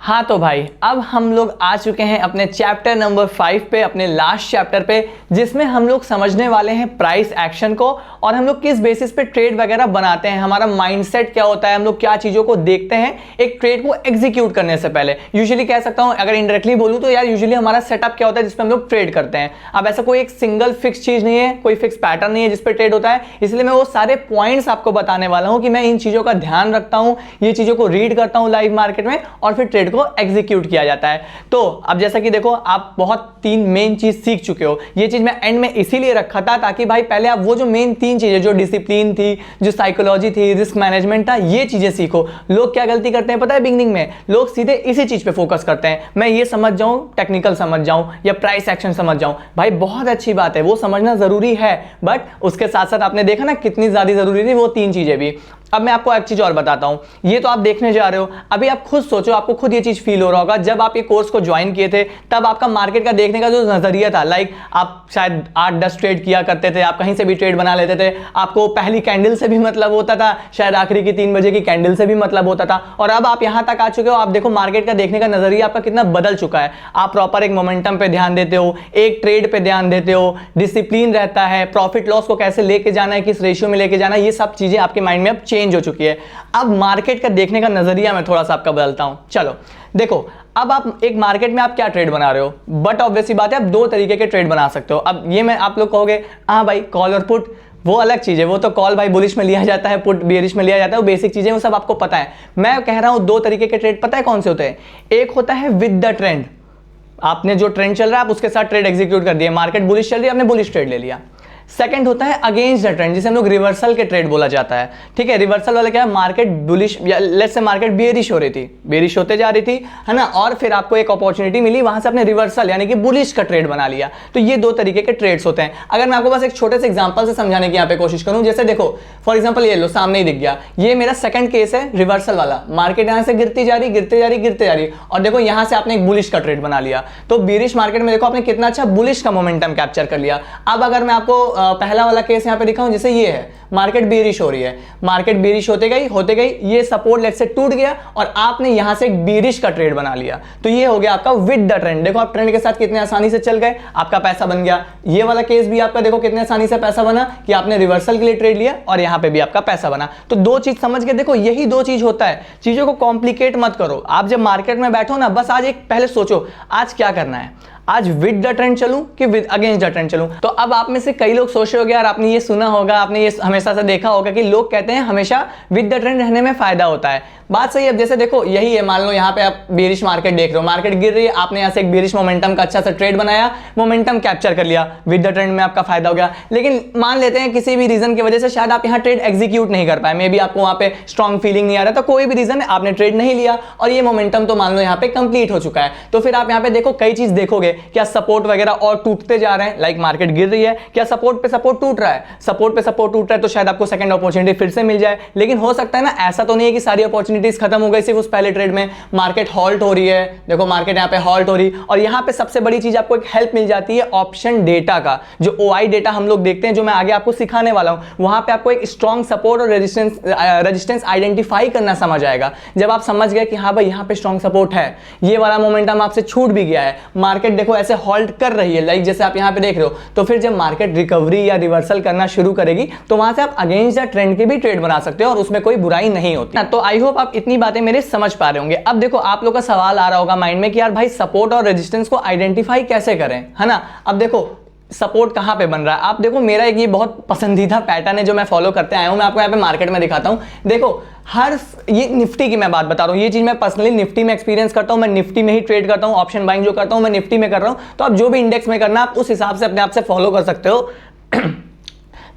हाँ तो भाई अब हम लोग आ चुके हैं अपने चैप्टर नंबर 5 पे, अपने लास्ट चैप्टर पे, जिसमें हम लोग समझने वाले हैं प्राइस एक्शन को और हम लोग किस बेसिस पे ट्रेड वगैरह बनाते हैं, हमारा माइंडसेट क्या होता है, हम लोग क्या चीज़ों को देखते हैं एक ट्रेड को एग्जीक्यूट करने से पहले। यूजुअली कह सकता हूं, अगर इनडायरेक्टली बोलूं तो यार यूजुअली हमारा सेटअप क्या होता है जिसमें हम लोग ट्रेड करते हैं। अब ऐसा कोई एक सिंगल फिक्स चीज़ नहीं है, कोई फिक्स पैटर्न नहीं है जिस पर ट्रेड होता है, इसलिए मैं वो सारे पॉइंट्स आपको बताने वाला हूँ कि मैं इन चीज़ों का ध्यान रखता हूँ, ये चीज़ों को रीड करता हूँ लाइव मार्केट में और फिर ट्रेड को एग्जीक्यूट किया जाता है। तो अब जैसा कि देखो आप बहुत 3 मेन चीज सीख चुके हो, ये चीज मैं एंड में इसीलिए रखा था ताकि भाई पहले आप वो जो मेन 3 चीजें, जो डिसिप्लिन थी, जो साइकोलॉजी थी, रिस्क मैनेजमेंट था, ये चीजें सीखो। लोग क्या गलती करते हैं पता है बिगिनिंग में, लोग सीधे इसी चीज पे फोकस करते हैं, मैं ये समझ जाऊं, टेक्निकल समझ जाऊं या प्राइस एक्शन समझ जाऊं। भाई बहुत अच्छी बात है, वो समझना जरूरी है, बट उसके साथ साथ आपने देखा ना कितनी ज्यादा जरूरी थी वो 3 चीजें भी। अब मैं आपको एक चीज और बताता हूं, ये तो आप देखने जा रहे हो, अभी आप खुद सोचो, आपको खुद ये चीज फील हो रहा होगा जब आप ये कोर्स को ज्वाइन किए थे तब आपका मार्केट का देखने का जो नजरिया था, लाइक आप शायद 8-10 ट्रेड किया करते थे, आप कहीं से भी ट्रेड बना लेते थे, आपको पहली कैंडल से भी मतलब होता था, शायद आखिरी की 3 बजे की कैंडल से भी मतलब होता था, और अब आप यहां तक आ चुके हो, आप देखो मार्केट का देखने का नजरिया आपका कितना बदल चुका है। आप प्रॉपर एक मोमेंटम पे ध्यान देते हो, एक ट्रेड पे ध्यान देते हो, डिसिप्लिन रहता है, प्रॉफिट लॉस को कैसे लेके जाना है, किस रेशियो में लेके जाना है, ये सब चीजें आपके माइंड में अब चेंज हो चुकी है। अब मार्केट का देखने का नजरिया मैं थोड़ा सा आपका बदलता हूं। चलो देखो, अब आप एक मार्केट में आप क्या ट्रेड बना रहे हो, बट ऑब्वियसली बात है आप 2 तरीके के ट्रेड बना सकते हो। अब ये मैं आप लोग कहोगे हाँ भाई कॉल और पुट वो अलग चीज है, वो तो कॉल भाई बुलिश में लिया जाता है, पुट बेरिश में लिया जाता है, वो बेसिक चीजें वो सब आपको पता है। मैं कह रहा हूं 2 तरीके के ट्रेड पता है कौन से होते हैं। एक होता है विद द ट्रेंड, आपने जो ट्रेंड चल रहा है आप उसके साथ ट्रेड एग्जीक्यूट कर दिया, मार्केट बुलिश चल रही है आपने बुलिश ट्रेड ले लिया। सेकंड होता है अगेंस्ट द ट्रेंड, जिसे हम लोग रिवर्सल के ट्रेड बोला जाता है। ठीक है, रिवर्सल वाला क्या है, मार्केट बुलिश या लेट्स से मार्केट बेरिश हो रही थी, बेरिश होते जा रही थी, है ना, और फिर आपको एक अपॉर्चुनिटी मिली, वहां से आपने रिवर्सल यानी कि बुलिश का ट्रेड बना लिया। तो ये 2 तरीके के ट्रेड्स होते हैं। अगर मैं आपको बस एक छोटे से एग्जांपल से समझाने की यहाँ पे कोशिश करूं, जैसे देखो फॉर एग्जांपल ये लो सामने ही दिख गया, ये मेरा सेकंड केस है रिवर्सल वाला, मार्केट यहां से गिरती जा रही गिरते जा रही गिरते जा रही, और देखो यहां से आपने एक बुलिश का ट्रेड बना लिया। तो बेरिश मार्केट में देखो आपने कितना अच्छा बुलिश का मोमेंटम कैप्चर कर लिया। अब अगर मैं आपको पहला वाला केस यहां पे दिखाऊं, जैसे ये है मार्केट बेरिश हो रही है, मार्केट बेरिश होते गई ये सपोर्ट लेग से टूट गया और आपने यहां से एक बेरिश का ट्रेड बना लिया, तो ये हो गया आपका विद द ट्रेंड। देखो आप ट्रेंड के साथ कितने आसानी से चल गए, आपका पैसा बन गया। ये वाला केस भी आपका देखो कितने आसानी से पैसा बना कि आपने रिवर्सल के लिए ट्रेड लिया और यहां पे भी आपका पैसा बना। तो 2 चीज समझ के देखो, यही 2 चीज होता है, चीजों को कॉम्प्लिकेट मत करो। आप जब मार्केट में बैठो ना, बस आज एक पहले सोचो आज क्या करना है, आज विद द ट्रेंड चलूं कि विद अगेंस्ट द ट्रेंड चलूं। तो अब आप में से कई लोग सोच रहे होंगे यार, आपने ये सुना होगा, आपने ये हमेशा से देखा होगा कि लोग कहते हैं हमेशा विद द ट्रेंड रहने में फायदा होता है। बात सही है। अब जैसे देखो यही है, मान लो यहाँ पे आप बेरिश मार्केट देख रहे हो, मार्केट गिर रही है, आपने यहाँ से एक बेरिश मोमेंटम का अच्छा सा ट्रेड बनाया, मोमेंटम कैप्चर कर लिया, विद द ट्रेंड में आपका फायदा हो गया। लेकिन मान लेते हैं किसी भी रीजन की वजह से शायद आप यहाँ ट्रेड एग्जीक्यूट नहीं कर पाए, मे बी आपको वहाँ पे स्ट्रॉन्ग फीलिंग नहीं आ रहा था, कोई भी रीजन है आपने ट्रेड नहीं लिया और ये मोमेंटम तो मान लो यहाँ पे कंप्लीट हो चुका है। तो फिर आप यहाँ पे देखो कई चीज देखोगे, क्या सपोर्ट वगैरह और टूटते जा रहे हैं, लाइक मार्केट गिर रही है, क्या सपोर्ट पे सपोर्ट टूट रहा है, सपोर्ट पे सपोर्ट टूट रहा है तो शायद आपको सेकंड अपॉर्चुनिटी फिर से मिल जाए। लेकिन हो सकता है ना, ऐसा तो नहीं है कि सारी अपॉर्चुनिटीज खत्म हो गई सिर्फ उस पहले ट्रेड में, मार्केट हॉल्ट हो रही है, देखो मार्केट यहाँ पे हॉल्ट हो रही, और यहाँ पे सबसे बड़ी चीज आपको एक हेल्प मिल जाती है ऑप्शन डेटा का, जो OI डेटा हम लोग देखते हैं, जो मैं आगे आपको सिखाने वाला हूं, वहां पे आपको एक स्ट्रॉन्ग सपोर्ट और रेजिस्टेंस आइडेंटिफाई करना समझ आएगा। जब आप समझ गए कि हाँ भाई यहाँ पे स्ट्रॉन्ग सपोर्ट है, ये वाला मोमेंटम आपसे छूट भी गया है, मार्केट देखो ऐसे हॉल्ट कर रही है, लाइक जैसे आप यहाँ पे देख रहे हो, तो फिर जब मार्केट रिकवरी या रिवर्सल करना शुरू करेगी तो वहां से आप अगेंस्ट द ट्रेंड के भी ट्रेड बना सकते हो और उसमें कोई बुराई नहीं होती। तो आई होप आप इतनी बातें मेरे समझ पा रहे होंगे। अब देखो आप लोग का सवाल आ रहा होगा माइंड में कि यार भाई सपोर्ट और रेजिस्टेंस को आइडेंटिफाई कैसे करें, है ना। अब देखो सपोर्ट कहां पे बन रहा है, आप देखो मेरा एक ये बहुत पसंदीदा पैटर्न है जो मैं फॉलो करते आया हूं, मैं आपको यहाँ पे मार्केट में दिखाता हूं। देखो ये निफ्टी की मैं बात बता रहा हूं, ये चीज मैं पर्सनली निफ्टी में एक्सपीरियंस करता हूं, मैं निफ्टी में ही ट्रेड करता हूं, ऑप्शन बाइंग जो करता हूं मैं निफ्टी में कर रहा हूं। तो आप जो भी इंडेक्स में करना आप उस हिसाब से अपने आप से फॉलो कर सकते हो।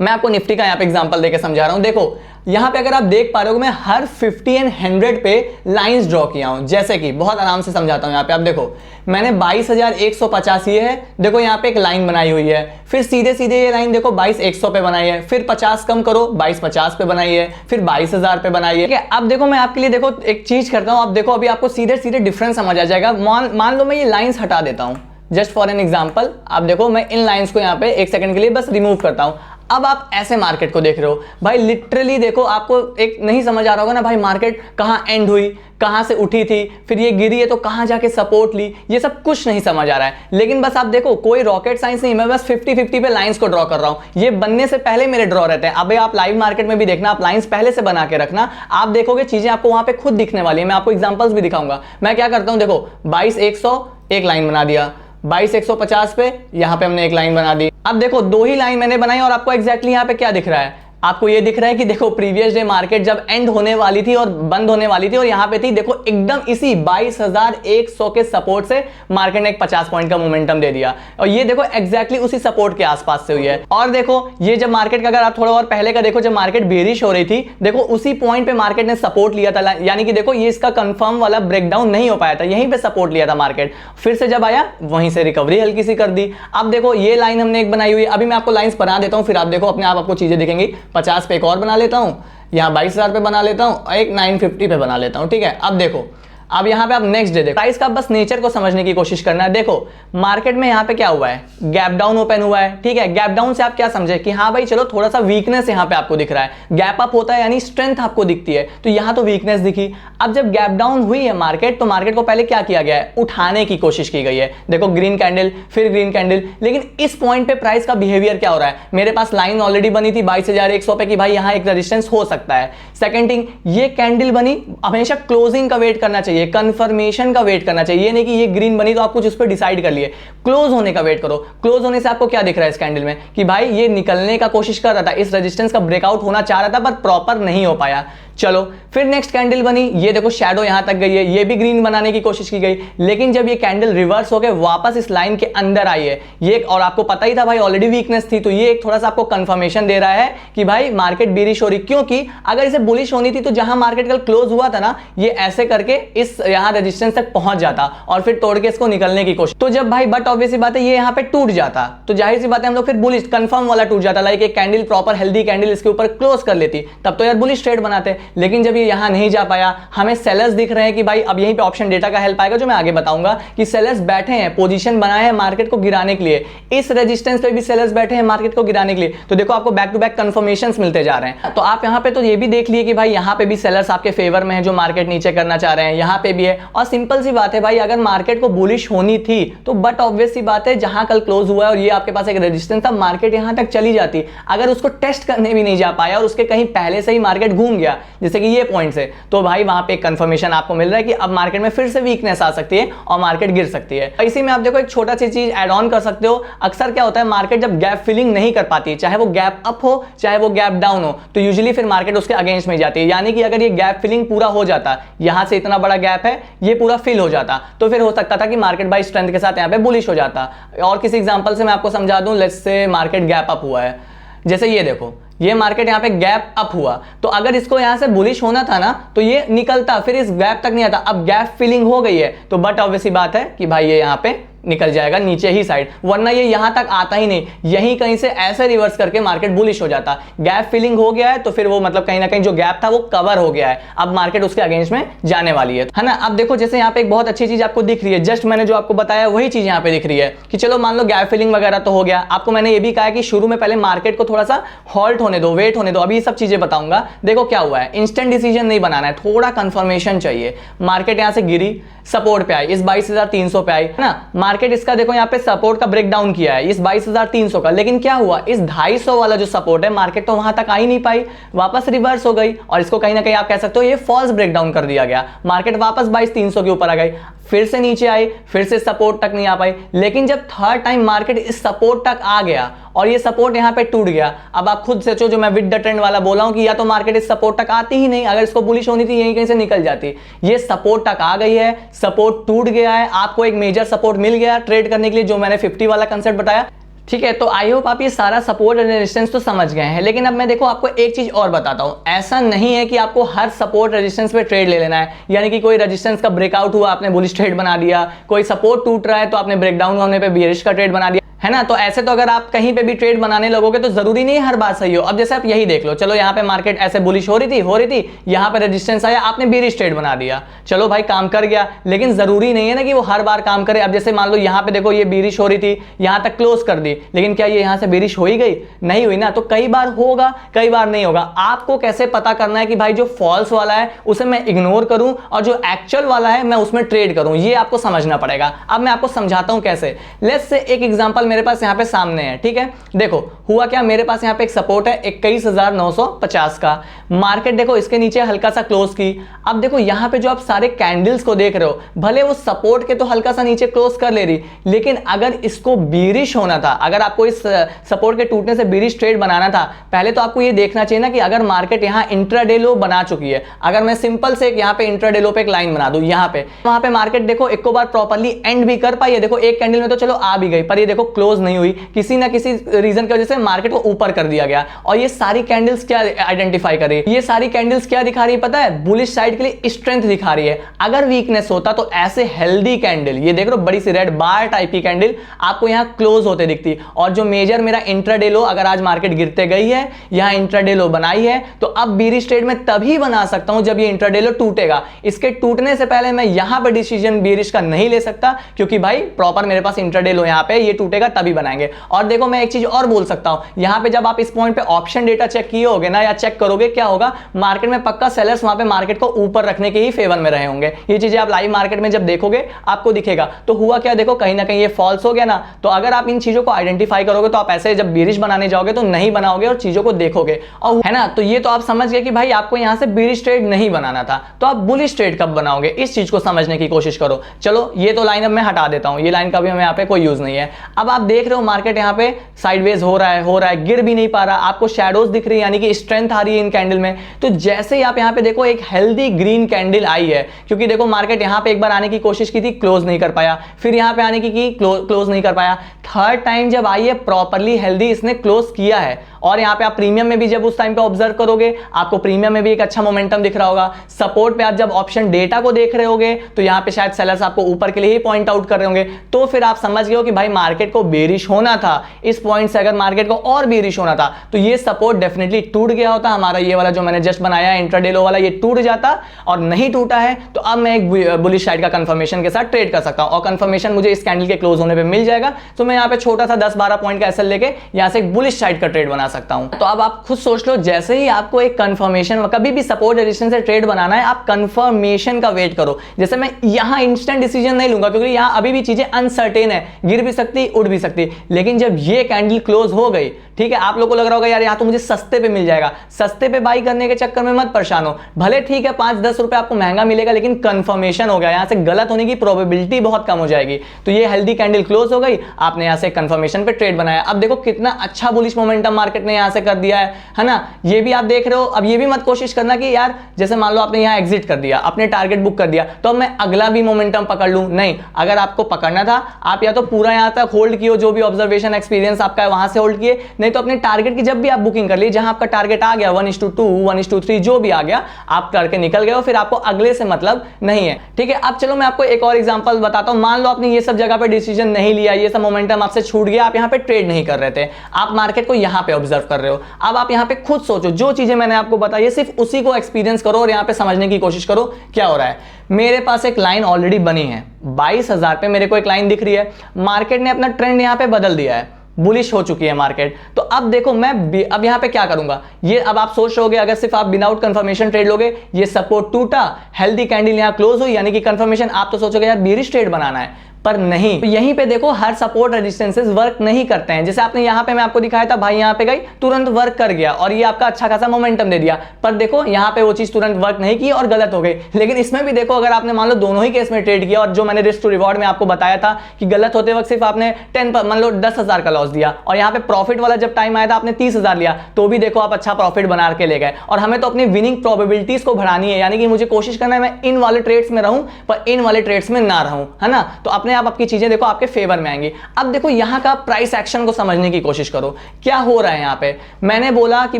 मैं आपको निफ्टी का यहाँ पे एग्जांपल देके समझा रहा हूं। देखो यहाँ पे अगर आप देख पा रहे हो, मैं हर 50 एंड 100 पे लाइंस ड्रॉ किया हूं, जैसे कि बहुत आराम से समझाता हूं। यहाँ पे आप देखो मैंने 22,150 ये है, देखो यहाँ पे एक लाइन बनाई हुई है, फिर सीधे सीधे ये लाइन देखो 22,100 पे बनाई है, फिर 50 कम करो 22,50 पे बनाई है, फिर 22,000 पे बनाई है। ठीक है, अब देखो मैं आपके लिए देखो एक चीज करता हूँ, अब देखो अभी आपको सीधे सीधे डिफरेंस समझ आ जाएगा। मान लो मैं ये लाइन्स हटा देता हूँ, जस्ट फॉर एन एग्जाम्पल। आप देखो मैं इन लाइन्स को यहाँ पे 1 सेकंड के लिए बस रिमूव करता हूँ। अब आप ऐसे मार्केट को देख रहे हो भाई, लिटरली देखो आपको एक नहीं समझ आ रहा होगा ना भाई, मार्केट कहाँ एंड हुई, कहाँ से उठी थी, फिर ये गिरी है तो कहाँ जाके सपोर्ट ली, ये सब कुछ नहीं समझ आ रहा है। लेकिन बस आप देखो, कोई रॉकेट साइंस नहीं, मैं बस 50-50 पे लाइंस को ड्रॉ कर रहा हूं। ये बनने से पहले मेरे ड्रॉ रहते हैं। अब आप लाइव मार्केट में भी देखना, आप लाइंस पहले से बना के रखना, आप देखोगे चीजें आपको वहां पे खुद दिखने वाली है। मैं आपको एग्जांपल्स भी दिखाऊंगा। मैं क्या करता हूं, देखो 22,100 एक लाइन बना दिया, 22,150 पे यहां पे हमने एक लाइन बना दी। अब देखो 2 ही लाइन मैंने बनाई और आपको एग्जैक्टली यहां पे क्या दिख रहा है, आपको ये दिख रहा है कि देखो प्रीवियस डे मार्केट जब एंड होने वाली थी और बंद होने वाली थी और यहां पे थी, देखो एकदम इसी 22,100 के सपोर्ट से मार्केट ने एक 50 पॉइंट का मोमेंटम दे दिया और ये देखो एग्जैक्टली उसी सपोर्ट के आसपास से हुई है। और देखो ये जब मार्केट का, अगर आप थोड़ा और पहले का देखो, जब मार्केट बेरिश हो रही थी, देखो उसी पॉइंट पे मार्केट ने सपोर्ट लिया था, यानी कि देखो ये इसका कंफर्म वाला ब्रेकडाउन नहीं हो पाया था, यहीं पे सपोर्ट लिया था मार्केट, फिर से जब आया वहीं से रिकवरी हल्की सी कर दी। अब देखो ये लाइन हमने एक बनाई हुई है, अभी मैं आपको लाइंस बना देता हूं, फिर आप देखो अपने आप आपको चीजें दिखेंगी। 50 पे एक और बना लेता हूं, यहां 22,000 पे बना लेता हूं और एक 950 पे बना लेता हूं, ठीक है। अब देखो, अब यहां पे आप नेक्स्ट डे देखो, प्राइस का बस नेचर को समझने की कोशिश करना है। देखो मार्केट में यहां पे क्या हुआ है, गैप डाउन ओपन हुआ है, ठीक है। गैप डाउन से आप क्या समझे कि हाँ भाई चलो थोड़ा सा वीकनेस यहां पे आपको दिख रहा है, गैप अप होता है यानी स्ट्रेंथ आपको दिखती है, तो यहां तो वीकनेस दिखी। अब जब गैप डाउन हुई है मार्केट, तो मार्केट को पहले क्या किया गया है, उठाने की कोशिश की गई है। देखो ग्रीन कैंडल, फिर ग्रीन कैंडल, लेकिन इस पॉइंट पे प्राइस का बिहेवियर क्या हो रहा है, मेरे पास लाइन ऑलरेडी बनी थी 22,100 पे कि भाई यहां एक रेजिस्टेंस हो सकता है। सेकंड थिंग, ये कैंडल बनी, हमेशा क्लोजिंग का वेट करना चाहिए, कंफर्मेशन का वेट करना चाहिए। ये नहीं कि ये ग्रीन बनी तो आप कुछ उस पर डिसाइड कर लिए, क्लोज होने का वेट करो। क्लोज होने से आपको क्या दिख रहा है इस कैंडल में कि भाई ये निकलने का कोशिश कर रहा था, इस रेजिस्टेंस का ब्रेकआउट होना चाह रहा था पर प्रॉपर नहीं हो पाया। चलो फिर नेक्स्ट कैंडल बनी, ये देखो शैडो यहां तक गई है, ये भी ग्रीन बनाने की कोशिश की गई, लेकिन जब ये कैंडल रिवर्स होकर वापस इस लाइन के अंदर आई है ये, और आपको पता ही था भाई ऑलरेडी वीकनेस थी, तो ये एक थोड़ा सा आपको कंफर्मेशन दे रहा है कि भाई मार्केट बेरिश हो रही। क्योंकि अगर इसे बुलिश होनी थी तो जहां मार्केट कल क्लोज हुआ था ना, ये ऐसे करके इस यहां रेजिस्टेंस तक पहुंच जाता और फिर तोड़ के इसको निकलने की कोशिश, तो जब भाई बट ऑब्वियस सी बात है ये यहां पे टूट जाता, तो जाहिर सी बात है हम लोग फिर बुलिश कंफर्म वाला टूट जाता, लाइक एक कैंडल प्रॉपर हेल्दी कैंडल इसके ऊपर क्लोज कर लेती, तब तो यार बुलिश ट्रेड बनाते। लेकिन जब ये यहां नहीं जा पाया, हमें सेलर्स दिख रहे हैं कि भाई अब यहीं पे ऑप्शन डेटा का हेल्प आएगा जो मैं आगे बताऊंगा कि सेलर्स बैठे हैं, पोजीशन बनाए हैं मार्केट को गिराने के लिए, इस रेजिस्टेंस पे भी सेलर्स बैठे हैं मार्केट को गिराने के लिए। तो देखो आपको बैक टू बैक कंफर्मेशंस मिलते जा रहे हैं। तो आप यहां पे तो ये भी देख लिए कि भाई यहां पे भी सेलर्स आपके फेवर में है जो मार्केट नीचे करना चाह रहे हैं, यहां पे भी है। और सिंपल सी बात है भाई, अगर मार्केट को बुलिश होनी थी तो बट ऑब्वियस सी बात है जहां कल क्लोज हुआ है और ये आपके पास एक रेजिस्टेंस था, मार्केट यहां तक चली जाती। अगर उसको टेस्ट करने भी नहीं जा पाया और उसके कहीं पहले से ही मार्केट घूम गया जैसे कि ये पॉइंट से, तो भाई वहां पे एक कंफर्मेशन आपको मिल रहा है कि अब मार्केट में फिर से वीकनेस आ सकती है और मार्केट गिर सकती है। इसी में आप देखो एक छोटा सी चीज ऐड ऑन कर सकते हो। अक्सर क्या होता है, मार्केट जब गैप फिलिंग नहीं कर पाती, चाहे वो गैप अप हो चाहे वो गैप डाउन हो, तो यूजुअली फिर मार्केट उसके अगेंस्ट में जाती है। यानी कि अगर ये गैप फिलिंग पूरा हो जाता, यहां से इतना बड़ा गैप है, ये पूरा फिल हो जाता, तो फिर हो सकता था कि मार्केट बाय स्ट्रेंथ के साथ यहां पे बुलिश हो जाता। और किसी एग्जांपल से मैं आपको समझा दूं, let's say market gap up हुआ है, जैसे ये देखो ये मार्केट यहाँ पे गैप अप हुआ, तो अगर इसको यहाँ से बुलिश होना था ना तो ये निकलता, फिर इस गैप तक नहीं आता। अब गैप फिलिंग हो गई है तो बट ऑब्वियस बात है कि भाई ये यहाँ पे निकल जाएगा नीचे ही साइड, वरना ये यहां तक आता ही नहीं, यहीं कहीं से ऐसे रिवर्स करके मार्केट बुलिश हो जाता। गैप फिलिंग हो गया है तो फिर वो मतलब कहीं ना कहीं जो गैप था वो कवर हो गया है, अब मार्केट उसके अगेंस्ट में जाने वाली है ना। अब देखो जैसे यहाँ पे एक बहुत अच्छी चीज आपको दिख रही है, जस्ट मैंने जो आपको बताया वही चीज यहाँ पे दिख रही है कि चलो मान लो गैप फिलिंग वगैरह तो हो गया। आपको मैंने ये भी कहा कि शुरू में पहले मार्केट को थोड़ा सा हॉल्ट होने दो, वेट होने दो, अभी ये सब चीजें बताऊंगा। देखो क्या हुआ है, इंस्टेंट डिसीजन नहीं बनाना है, थोड़ा कंफर्मेशन चाहिए। मार्केट यहां से गिरी, सपोर्ट पे आई, इस 22,300 पे आई है ना। मार्केट इसका देखो यहाँ पे सपोर्ट का ब्रेकडाउन किया है इस 22,300 का, लेकिन क्या हुआ, इस 250 वाला जो सपोर्ट है मार्केट तो वहां तक आ ही नहीं पाई, वापस रिवर्स हो गई और इसको कहीं ना कहीं आप कह सकते हो ये फॉल्स ब्रेकडाउन कर दिया गया। मार्केट वापस 22,300 के ऊपर आ गई, फिर से नीचे आई, फिर से सपोर्ट तक नहीं आ पाई। लेकिन जब थर्ड टाइम मार्केट इस सपोर्ट तक आ गया और ये सपोर्ट यहां पे टूट गया, अब आप खुद सोचो जो मैं विद द ट्रेंड वाला बोला हूं कि या तो मार्केट इस सपोर्ट तक आती ही नहीं, अगर इसको बुलिश होनी थी यहीं कहीं से निकल जाती। ये सपोर्ट तक आ गई है, सपोर्ट टूट गया है, आपको एक मेजर सपोर्ट मिल गया ट्रेड करने के लिए जो मैंने 50 वाला कंसेप्ट बताया, ठीक है। तो आई होप आप ये सारा सपोर्ट एंड रेजिस्टेंस तो समझ गए हैं। लेकिन अब मैं देखो आपको एक चीज और बताता हूं, ऐसा नहीं है कि आपको हर सपोर्ट रेजिस्टेंस पे ट्रेड ले लेना है, यानी कि कोई रेजिस्टेंस का ब्रेकआउट हुआ आपने बुलिश ट्रेड बना दिया, कोई सपोर्ट टूट रहा है तो आपने ब्रेकडाउन होने पे बेयरिश का ट्रेड बना दिया, है ना। तो ऐसे तो अगर आप कहीं पे भी ट्रेड बनाने लगोगे तो जरूरी नहीं है हर बात सही हो। अब जैसे आप यही देख लो, चलो यहाँ पे मार्केट ऐसे बुलिश हो रही थी, यहाँ पे रेजिस्टेंस आया, आपने बेरिश ट्रेड बना दिया, चलो भाई काम कर गया, लेकिन जरूरी नहीं है ना कि वो हर बार काम करे। अब जैसे मान लो यहाँ पे देखो ये बेरिश हो रही थी, यहाँ तक क्लोज कर दी, लेकिन क्या ये यहाँ से बेरिश हो ही गई? नहीं हुई ना। तो कई बार होगा, कई बार नहीं होगा। आपको कैसे पता करना है कि भाई जो फॉल्स वाला है उसे मैं इग्नोर करूं और जो एक्चुअल वाला है मैं उसमें ट्रेड करूं, ये आपको समझना पड़ेगा। अब मैं आपको समझाता हूं कैसे। लेट्स से एक एग्जांपल मेरे पास यहाँ पे सामने है, ठीक है। देखो हुआ क्या, मेरे पास यहाँ पे एक सपोर्ट है 21,950 का, मार्केट देखो इसके नीचे हल्का सा क्लोज की। अब देखो यहाँ पे जो आप सारे कैंडल्स को देख रहे हो, भले वो सपोर्ट के तो हल्का सा नीचे क्लोज कर ले रही, लेकिन अगर इसको बीरिश होना था, अगर आपको इस सपोर्ट के टूटने से बीरिश ट्रेड बनाना था, पहले तो आपको ये देखना चाहिए ना कि अगर मार्केट यहाँ इंट्राडे लो बना चुकी है, अगर मैं सिंपल से यहाँ पे इंट्राडे लो पे एक लाइन बना दूं, यहाँ पे वहां पे मार्केट देखो एक बार प्रॉपर्ली एंड भी कर पाई है। देखो एक कैंडल में तो चलो आ भी गई, पर ये देखो क्लोज नहीं हुई, किसी ना किसी रीजन की वजह से मार्केट को ऊपर कर दिया गया। और ये सारी कैंडल्स क्या आइडेंटिफाई कर रही है, ये सारी कैंडल्स क्या दिखा रही है पता है? बुलिश साइड के लिए स्ट्रेंथ दिखा रही है। अगर वीकनेस होता तो ऐसे हेल्दी कैंडल, ये देख लो बड़ी सी रेड बार टाइप की कैंडल आपको यहाँ क्लोज होते दिखती। और जो मेजर मेरा इंट्राडे लो, अगर आज मार्केट गिरते गई है, यहाँ इंट्राडे लो बनाई है, तो अब बीरिश ट्रेड में तभी बना सकता हूं जब ये इंट्राडे लो टूटेगा। इसके टूटने से पहले मैं यहां पर डिसीजन बीरिश का नहीं ले सकता, क्योंकि भाई प्रॉपर मेरे पास इंट्राडे लो यहां पे, ये टूटेगा तभी बनाएंगे। और देखो मैं एक चीज और बोल सकता हूं, यहां पे जब आप इस पॉइंट पे ऑप्शन डेटा चेक किए होगे ना, या चेक करोगे, क्या होगा, मार्केट में पक्का सेलर्स वहां पे मार्केट को ऊपर रखने के ही फेवर में रहे होंगे। ये चीजें आप लाइव मार्केट में जब देखोगे आपको दिखेगा। तो हुआ क्या, देखो कहीं ना कहीं ये फॉल्स हो गया ना। तो अगर आप इन चीजों को आइडेंटिफाई करोगे तो आप ऐसे जब बीरिश बनाने जाओगे तो नहीं बनाओगे और चीजों को देखोगे, और है ना। तो ये तो आप समझ गए कि भाई आपको यहां से बीरिश ट्रेड नहीं बनाना था, तो आप बुलिश ट्रेड कब बनाओगे, इस चीज को समझने की कोशिश करो। चलो ये तो लाइन अब मैं हटा देता हूं, ये लाइन का भी हमें यहाँ पे कोई यूज नहीं है। अब आप देख रहे हो मार्केट यहाँ पे साइडवेज हो रहा है, गिर भी नहीं पा रहा, आपको शैडोज दिख रही है, यानी कि स्ट्रेंथ आ रही है इन कैंडल में। तो जैसे ही आप यहाँ पे देखो एक हेल्दी ग्रीन कैंडल आई है, क्योंकि देखो मार्केट यहाँ पे एक बार आने की कोशिश की थी, क्लोज नहीं कर पाया, फिर यहाँ पे आने की क्लोज नहीं कर पाया, थर्ड टाइम जब आई है प्रॉपरली हेल्दी इसने क्लोज किया है। और यहाँ पे आप प्रीमियम में भी जब उस टाइम पे ऑब्जर्व करोगे, आपको प्रीमियम में भी एक अच्छा मोमेंटम दिख रहा होगा। सपोर्ट पे आप जब ऑप्शन डेटा को देख रहे होगे तो यहाँ पे शायद सेलर्स आपको ऊपर के लिए ही पॉइंट आउट कर रहे होंगे। तो फिर आप समझ गए हो कि भाई मार्केट को बेरिश होना था, इस पॉइंट से अगर मार्केट को और बेरिश होना था तो ये सपोर्ट डेफिनेटली टूट गया होता, हमारा ये वाला जो मैंने जस्ट बनाया है इंट्राडे लो वाला, ये टूट जाता। और नहीं टूटा है तो अब मैं एक बुलिश साइड का कंफर्मेशन के साथ ट्रेड कर सकता हूं, और कंफर्मेशन मुझे इस कैंडल के क्लोज होने पे मिल जाएगा। तो मैं यहाँ पे छोटा सा 10-12 पॉइंट का एसएल लेके यहाँ से एक बुलिश साइड का ट्रेड बना सकता हूं। तो अब आप खुद सोच लो, जैसे ही आपको एक कंफर्मेशन, कभी भी सपोर्ट रेजिस्टेंस से ट्रेड बनाना है, आप कंफर्मेशन का वेट करो। जैसे मैं यहां इंस्टेंट डिसीजन नहीं लूंगा, क्योंकि यहां अभी भी चीजें अनसर्टेन है, गिर भी सकती, उड़ भी सकती। लेकिन जब ये कैंडल क्लोज हो गई, ठीक है, आप लोगों को लग रहा होगा यार यहाँ तो मुझे सस्ते पे मिल जाएगा, सस्ते पे बाई करने के चक्कर में मत परेशान हो। भले ठीक है 5-10 रुपए आपको महंगा मिलेगा, लेकिन कंफर्मेशन हो गया, यहां से गलत होने की प्रोबेबिलिटी बहुत कम हो जाएगी। तो ये हेल्दी कैंडल क्लोज हो गई, आपने यहां से कंफर्मेशन पे ट्रेड बनाया। अब देखो कितना अच्छा बुलिश मोमेंटम मार्केट ने यहां से कर दिया है ना। ये भी आप देख रहे हो। अब ये भी मत कोशिश करना कि यार जैसे मान लो आपने यहां एग्जिट कर दिया, अपने टारगेट बुक कर दिया, तो अब मैं अगला भी मोमेंटम पकड़ लूं, नहीं। अगर आपको पकड़ना था, आप या तो पूरा यहां तक होल्ड किए, जो भी ऑब्जर्वेशन एक्सपीरियंस आपका है वहां से होल्ड किए, नहीं तो अपने टारगेट की जब भी आप बुकिंग कर ली, जहां आपका टारगेट आ गया 1:2, 1:3 जो भी आ गया, आप करके निकल गए हो, फिर आपको अगले से मतलब नहीं है। ठीक है, अब चलो मैं आपको एक और एग्जांपल बताता हूं। मान लो आपने ये सब जगह पे डिसीजन नहीं लिया, ये सब मोमेंटम आपसे छूट गया, आप यहां पे ट्रेड नहीं कर रहे थे, आप मार्केट को यहां पे ऑब्जर्व कर रहे हो। अब आप यहां पे खुद सोचो, जो चीजें मैंने आपको बताई है सिर्फ उसी को एक्सपीरियंस करो और यहां पे समझने की कोशिश करो क्या हो रहा है। मेरे पास एक लाइन ऑलरेडी बनी है 22,000 पे, मेरे को एक लाइन दिख रही है, मार्केट ने अपना ट्रेंड यहां पे बदल दिया है, बुलिश हो चुकी है मार्केट। तो अब देखो मैं अब यहां पे क्या करूंगा, ये अब आप सोच रहे होगे, अगर सिर्फ आप विदाउट कंफर्मेशन ट्रेड लोगे, ये सपोर्ट टूटा, हेल्दी कैंडल यहां क्लोज हुई, यानी कि कंफर्मेशन, आप तो सोचोगे यार बेरिश ट्रेड बनाना है, पर नहीं। तो यहीं पे देखो हर सपोर्ट रेजिस्टेंसेस वर्क नहीं करते हैं। जैसे आपने यहां पे मैं आपको दिखाया था, भाई यहां पे गई, तुरंत वर्क कर गया और ये आपका अच्छा खासा मोमेंटम दे दिया, पर देखो यहां पे वो चीज तुरंत वर्क नहीं की और गलत हो गई। लेकिन इसमें भी देखो, अगर आपने मान लो दोनों ही केस में ट्रेड किया, और जो मैंने रिस्क टू रिवॉर्ड में आपको बताया था कि गलत होते वक्त सिर्फ आपने 10 मान लो 10,000 का लॉस दिया, और यहां पे प्रॉफिट वाला जब टाइम आया था आपने 30,000 लिया, तो भी देखो आप अच्छा प्रॉफिट बना के ले गए। और हमें तो अपनी विनिंग प्रोबेबिलिटीज को बढ़ानी है, यानी कि मुझे कोशिश करना है मैं इन वाले ट्रेड्स में रहूं पर इन वाले ट्रेड्स में ना रहूं, है ना। तो अपने आप आपकी चीजें देखो आपके फेवर में आएंगी। अब देखो यहां का प्राइस एक्शन को समझने की कोशिश करो, क्या हो रहा है यहां पे। मैंने बोला कि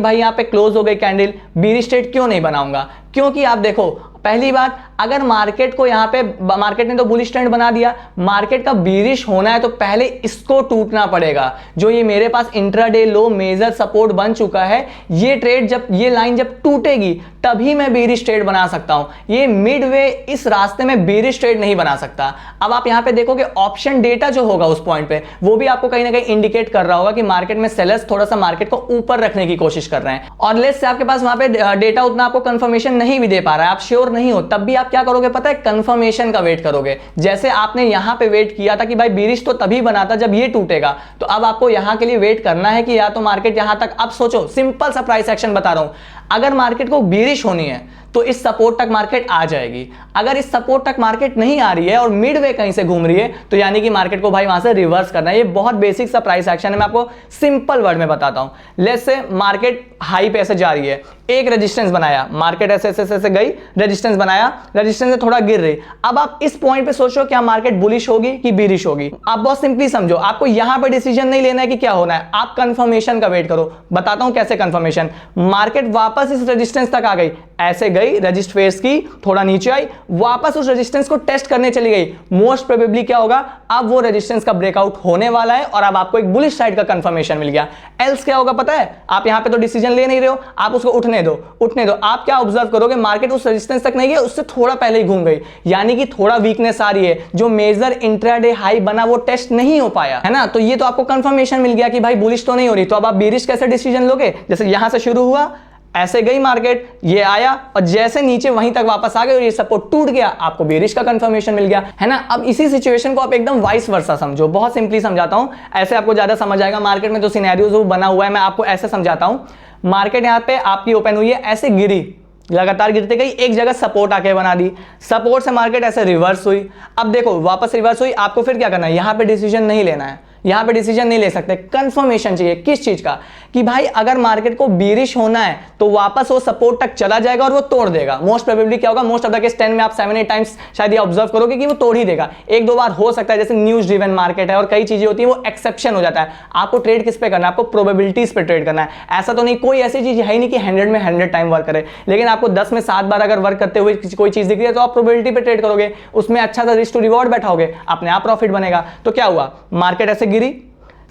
भाई यहां पे क्लोज हो गई कैंडल, बेरिश ट्रेड क्यों नहीं बनाऊंगा, क्योंकि आप देखो पहली बात, अगर मार्केट को यहाँ पे मार्केट ने तो बुलिश ट्रेंड बना दिया, मार्केट का बीरिश होना है तो पहले इसको टूटना पड़ेगा। जो ये मेरे पास इंट्राडे लो मेजर सपोर्ट बन चुका है, ये ट्रेड जब ये लाइन जब टूटेगी तभी मैं बेरिश ट्रेड बना सकता हूं। ये मिडवे इस रास्ते में बेरिश ट्रेड नहीं बना सकता। अब आप यहां पे देखोगे ऑप्शन डेटा जो होगा उस पॉइंट पे वो भी आपको कहीं ना कहीं इंडिकेट कर रहा होगा कि मार्केट में सेलर्स थोड़ा सा मार्केट को ऊपर रखने की कोशिश कर रहे हैं, और लेट्स से आपके पास वहां पे डेटा उतना आपको कंफर्मेशन नहीं भी दे पा रहा है, आप श्योर नहीं हो, तब भी आप क्या करोगे पता है, कंफर्मेशन का वेट करोगे। जैसे आपने यहां पे वेट किया था कि भाई बेरिश तो तभी बना था जब ये टूटेगा, तो अब आपको यहां के लिए वेट करना है कि या तो मार्केट यहां तक, अब सोचो सिंपल सा प्राइस एक्शन बता रहा हूं, अगर मार्केट को बेरिश होनी है तो इस सपोर्ट तक मार्केट आ जाएगी। अगर इस सपोर्ट तक मार्केट नहीं आ रही है और मिडवे कहीं से घूम रही है तो यानी कि मार्केट को भाई वहां से रिवर्स करना है। ये बहुत बेसिक सा प्राइस एक्शन है, मैं आपको सिंपल वर्ड में बताता हूं। लेट्स से मार्केट हाई पे ऐसे जा रही है, एक रेजिस्टेंस बनाया, मार्केट ऐसे ऐसे ऐसे गई, रेजिस्टेंस बनाया, रेजिस्टेंस से थोड़ा गिर रही। अब आप इस पॉइंट पे सोचो क्या मार्केट बुलिश होगी कि बेरिश होगी। आप बहुत सिंपली समझो, आपको यहां पे डिसीजन नहीं लेना है कि क्या होना है, आप कंफर्मेशन का वेट करो। बताता हूं कैसे कंफर्मेशन। मार्केट वापस इस रेजिस्टेंस तक आ गई, ऐसे गई, रजिस्ट फेस की, थोड़ा नीचे आई, वापस उस रेजिस्टेंस को टेस्ट करने चली गई, मोस्ट प्रोबेबली क्या होगा, अब वो रेजिस्टेंस का ब्रेकआउट होने वाला है और अब आपको एक बुलिश साइड का कंफर्मेशन मिल गया। एल्स क्या होगा पता है, आप यहां पे तो डिसीजन ले नहीं रहे हो, आप उसको उठने दो, उठने दो। आप क्या ऑब्जर्व करोगे, मार्केट उस रेजिस्टेंस तक नहीं गई, उससे थोड़ा पहले ही घूम गई, यानी कि थोड़ा वीकनेस आ रही है, जो मेजर इंट्राडे हाई बना वो टेस्ट नहीं हो पाया है ना। तो ये तो आपको कंफर्मेशन मिल गया कि भाई बुलिश तो नहीं हो रही, तो अब आप बेरिश कैसे डिसीजन लोगे। जैसे यहां से शुरू हुआ, ऐसे गई मार्केट, ये आया और जैसे नीचे वहीं तक वापस आ गए और ये सपोर्ट टूट गया, आपको बेरिश का कंफर्मेशन मिल गया, है ना। अब इसी सिचुएशन को आप एकदम वाइस वर्सा समझो, बहुत सिंपली समझाता हूं, ऐसे आपको ज्यादा समझ आएगा। मार्केट में जो सिनेरियोज वो बना हुआ है, मैं आपको ऐसे समझाता हूं। मार्केट यहां पे आपकी ओपन हुई है, ऐसे गिरी, लगातार गिरते गई, एक जगह सपोर्ट आके बना दी, सपोर्ट से मार्केट ऐसे रिवर्स हुई। अब देखो वापस रिवर्स हुई, आपको फिर क्या करना है, यहां पे डिसीजन नहीं लेना है, यहां पे डिसीजन नहीं ले सकते, कंफर्मेशन चाहिए। किस चीज का, कि भाई अगर मार्केट को बेरिश होना है तो वापस वो सपोर्ट तक चला जाएगा और वो तोड़ देगा। मोस्ट प्रोबेबली क्या होगा, मोस्ट ऑफ द केस 10 में आप 7-8 टाइम्स शायद ये ऑब्जर्व करोगे कि वो तोड़ ही देगा। एक दो बार हो सकता है, जैसे न्यूज ड्रिवन मार्केट है और कई चीजें होती है, वो एक्सेप्शन हो जाता है। आपको ट्रेड किस पे करना है, आपको प्रोबेबिलिटीज पे ट्रेड करना है। ऐसा तो नहीं, कोई ऐसी चीज है ही नहीं कि 100 में 100 टाइम वर्क करे, लेकिन आपको 10 में 7 बार अगर वर्क करते हुए कोई चीज दिख रही है तो आप प्रोबेबिलिटी पे ट्रेड करोगे, उसमें अच्छा सा रिस्क टू रिवॉर्ड बैठाओगे, अपने आप प्रॉफिट बनेगा। तो क्या हुआ, मार्केट ऐसे गिरी,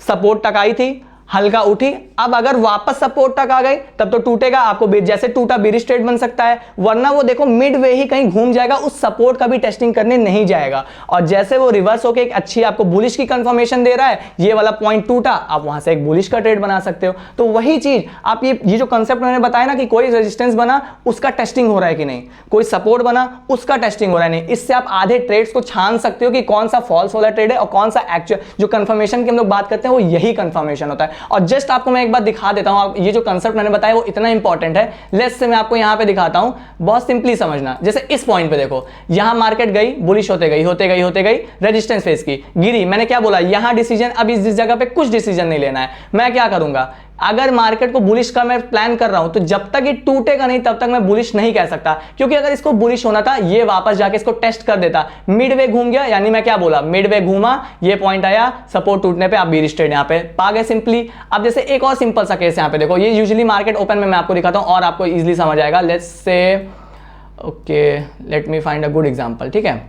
सपोर्ट तक आई थी, हल्का उठी, अब अगर वापस सपोर्ट तक आ गई तब तो टूटेगा, आपको जैसे टूटा बेरिश ट्रेड बन सकता है, वरना वो देखो मिडवे ही कहीं घूम जाएगा, उस सपोर्ट का भी टेस्टिंग करने नहीं जाएगा। और जैसे वो रिवर्स होकर एक अच्छी आपको बुलिश की कंफर्मेशन दे रहा है, ये वाला पॉइंट टूटा, आप वहां से एक बुलिश का ट्रेड बना सकते हो। तो वही चीज आप ये जो कंसेप्ट मैंने बताया ना कि कोई रेजिस्टेंस बना उसका टेस्टिंग हो रहा है कि नहीं, कोई सपोर्ट बना उसका टेस्टिंग हो रहा है नहीं, इससे आप आधे ट्रेड्स को छान सकते हो कि कौन सा फॉल्स वाला ट्रेड है और कौन सा एक्चुअल। जो कंफर्मेशन की हम लोग बात करते हैं वो यही कंफर्मेशन होता है। और जस्ट आपको एक बार दिखा देता हूं, ये जो कंसेप्ट मैंने बताया वो इतना इंपॉर्टेंट है। लेट्स से मैं आपको यहां पे दिखाता हूं, बहुत सिंपली समझना। जैसे इस पॉइंट पे देखो, यहां मार्केट गई, बुलिश होते गई होते गई होते गई, रेजिस्टेंस फेस की, गिरी, मैंने क्या बोला, यहां डिसीजन, अब इस जगह पे कुछ डिसीजन नहीं लेना है। मैं क्या करूंगा, अगर मार्केट को बुलिश का मैं प्लान कर रहा हूं तो जब तक ये टूटेगा नहीं तब तक मैं बुलिश नहीं कह सकता, क्योंकि अगर इसको बुलिश होना था ये वापस जाके इसको टेस्ट कर देता, मिडवे घूम गया, यानी मैं क्या बोला, मिडवे घूमा, ये पॉइंट आया, सपोर्ट टूटने पे आप बेरिश ट्रेड यहां पे पा गए सिंपली। अब जैसे एक और सिंपल सा केस यहां पे देखो, ये यूजुअली मार्केट ओपन में मैं आपको दिखाता हूं और आपको इजीली समझ आएगा। Let's say okay, let me find a good example, ठीक है।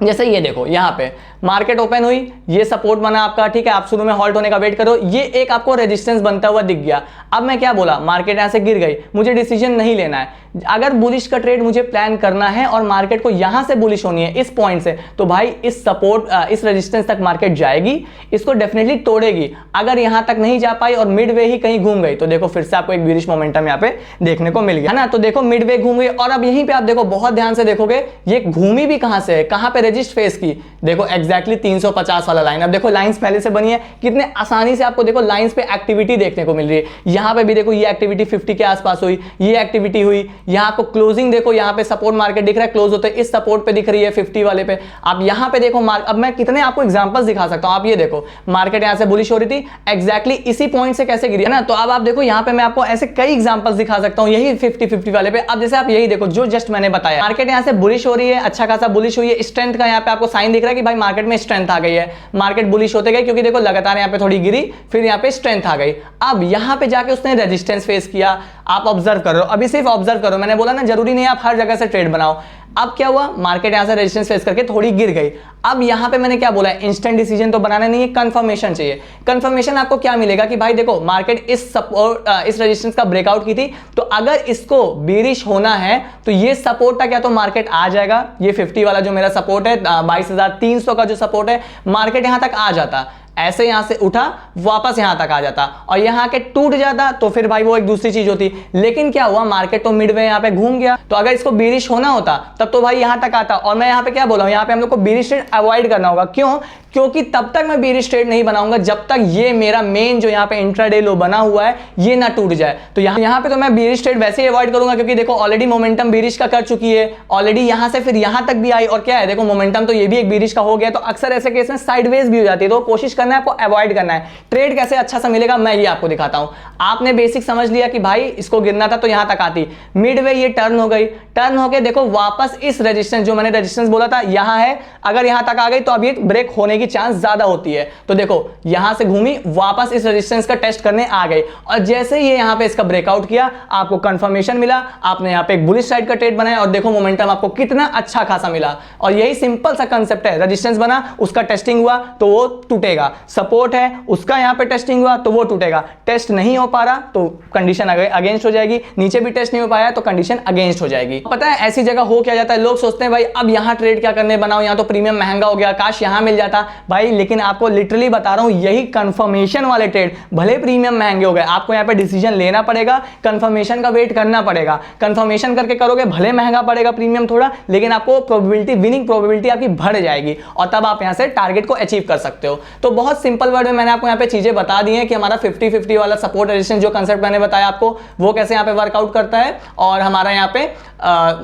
जैसे ये देखो, यहां पे मार्केट ओपन हुई, ये सपोर्ट बना आपका, ठीक है, आप शुरू में हॉल्ट होने का वेट करो, ये एक आपको रेजिस्टेंस बनता हुआ दिख गया। अब मैं क्या बोला, मार्केट यहां से गिर गई, मुझे डिसीजन नहीं लेना है। अगर बुलिश का ट्रेड मुझे प्लान करना है और मार्केट को यहां से बुलिश होनी है इस पॉइंट से, तो भाई इस सपोर्ट इस रेजिस्टेंस तक मार्केट जाएगी, इसको डेफिनेटली तोड़ेगी। अगर यहां तक नहीं जा पाई और मिडवे ही कहीं घूम गई तो देखो फिर से आपको एक बेरिश मोमेंटम यहां पे देखने को मिल गया, है ना। तो देखो मिडवे घूम गई और अब यहीं पे आप देखो, बहुत ध्यान से देखोगे, ये घूमी भी कहां से है, कहां पे रजिस्ट फेस की, देखो एग्जैक्टली 350 वाला लाइन। अब देखो लाइंस पहले से बनी है, कितने आसानी से आपको देखो लाइंस पे एक्टिविटी देखने को मिल रही है। यहां पे भी देखो ये एक्टिविटी 50 के आसपास हुई, ये एक्टिविटी हुई, यहां आपको क्लोजिंग देखो, यहां पे सपोर्ट मार्केट दिख रहा है, क्लोज होते इस सपोर्ट पे दिख रही है 50 वाले पे। आप यहां पे देखो, अब मैं कितने आपको एग्जांपल्स दिखा सकता हूं। आप ये देखो, मार्केट यहां से बुलिश हो रही थी, एग्जैक्टली इसी पॉइंट से कैसे गिरी, है ना। तो अब आप देखो यहां पे मैं आपको ऐसे कई एग्जांपल्स दिखा सकता हूं, यही 50-50 वाले पे। अब जैसे आप यही देखो जो जस्ट मैंने बताया, मार्केट यहां से बुलिश हो रही है, अच्छा खासा बुलिश हुई है, स्ट्रेंथ का यहाँ पे आपको साइन दिख रहा है कि भाई मार्केट में स्ट्रेंथ आ गई है, मार्केट बुलिश होते गए क्योंकि देखो लगातार यहाँ पे थोड़ी गिरी, फिर यहाँ पे स्ट्रेंथ आ गई। अब यहाँ पे जाके उसने रेजिस्टेंस फेस किया, आप ऑब्जर्व करो, अभी सिर्फ ऑब्जर्व करो, मैंने बोला ना जरूरी नहीं आप हर जगह से ट्रेड बनाओ। अब क्या हुआ, मार्केट यहां से रेजिस्टेंस फेस करके थोड़ी गिर गई। अब यहां पे मैंने क्या बोला, इंस्टेंट डिसीजन तो बनाना नहीं है, कंफर्मेशन चाहिए। कंफर्मेशन आपको क्या मिलेगा कि भाई देखो मार्केट इस रेजिस्टेंस का ब्रेकआउट की थी, तो अगर इसको बेरिश होना है तो ये सपोर्ट था क्या, तो मार्केट आ जाएगा, ये 50 वाला जो मेरा सपोर्ट है 22,300 का जो सपोर्ट है, मार्केट यहां तक आ जाता, ऐसे यहां से उठा वापस यहां तक आ जाता और यहां के टूट जाता, तो फिर भाई वो एक दूसरी चीज होती। लेकिन क्या हुआ, मार्केट तो मिडवे यहां पे घूम गया, तो अगर इसको बीरिश होना होता तब तो भाई यहां तक आता। और मैं यहां पे क्या बोला हूं, यहां पे हम लोग को बीरिश ट्रेड अवॉइड करना होगा। क्यों, क्योंकि तब तक मैं बीरिश ट्रेड नहीं बनाऊंगा जब तक ये मेरा मेन जो यहाँ पे इंट्राडे लो बना हुआ है ये ना टूट जाए। तो यहाँ पे तो मैं बीरिश ट्रेड वैसे ही अवॉइड करूंगा, क्योंकि देखो ऑलरेडी मोमेंटम बीरिश का कर चुकी है, ऑलरेडी यहां से फिर यहां तक भी आई, और क्या है देखो मोमेंटम तो ये भी एक बीरिश का हो गया, तो अक्सर ऐसे केस में साइडवेज भी हो जाती है। तो कोशिश करना है आपको अवॉइड करना है। ट्रेड कैसे अच्छा सा मिलेगा मैं ये आपको दिखाता हूं। आपने बेसिक समझ लिया कि भाई इसको गिरना था तो यहां तक आती, मिडवे ये टर्न हो गई, टर्न होके देखो वापस इस रेजिस्टेंस, जो मैंने रेजिस्टेंस बोला था यहां है, अगर यहां तक आ गई तो अब ये ब्रेक होने की चांस ज्यादा होती है। तो देखो यहां से घूमी वापस इस रेजिस्टेंस का टेस्ट करने आ गई, और जैसे ही यहां पे इसका ब्रेकआउट किया आपको कंफर्मेशन मिला, आपने यहां पे एक बुलिश साइड का ट्रेड बनाया और देखो मोमेंटम आपको कितना अच्छा खासा मिला। और यही सिंपल सा कंसेप्ट है, रेजिस्टेंस बना उसका टेस्टिंग हुआ तो वो टूटेगा, सपोर्ट है उसका यहां पे टेस्टिंग हुआ तो वो टूटेगा, टेस्ट नहीं हो पा रहा तो कंडीशन अगेंस्ट हो जाएगी, नीचे भी टेस्ट नहीं हो पाया तो कंडीशन अगेंस्ट हो जाएगी। पता है ऐसी जगह हो क्या जाता है, लोग सोचते हैं भाई अब यहां ट्रेड क्या करने बनाओ, यहां तो प्रीमियम महंगा हो गया, काश यहां मिल जाता भाई। लेकिन आपको लिटरली बता रहा हूं यही कंफर्मेशन वाले ट्रेड, भले प्रीमियम महंगे हो गए, आपको यहां पे डिसीजन लेना पड़ेगा, कंफर्मेशन का वेट करना पड़ेगा। कंफर्मेशन करके करोगे भले महंगा पड़ेगा प्रीमियम थोड़ा, लेकिन आपको प्रोबेबिलिटी, विनिंग प्रोबेबिलिटी आपकी बढ़ जाएगी और तब आप यहां से टारगेट को अचीव कर सकते हो। तो बहुत सिंपल वर्ड में मैंने आपको यहां पे चीजें बता दी हैं कि हमारा 50-50 वाला सपोर्ट रेजिस्टेंस जो कंसेप्ट मैंने बताया आपको वो कैसे यहां पे वर्कआउट करता है, और हमारा यहां पे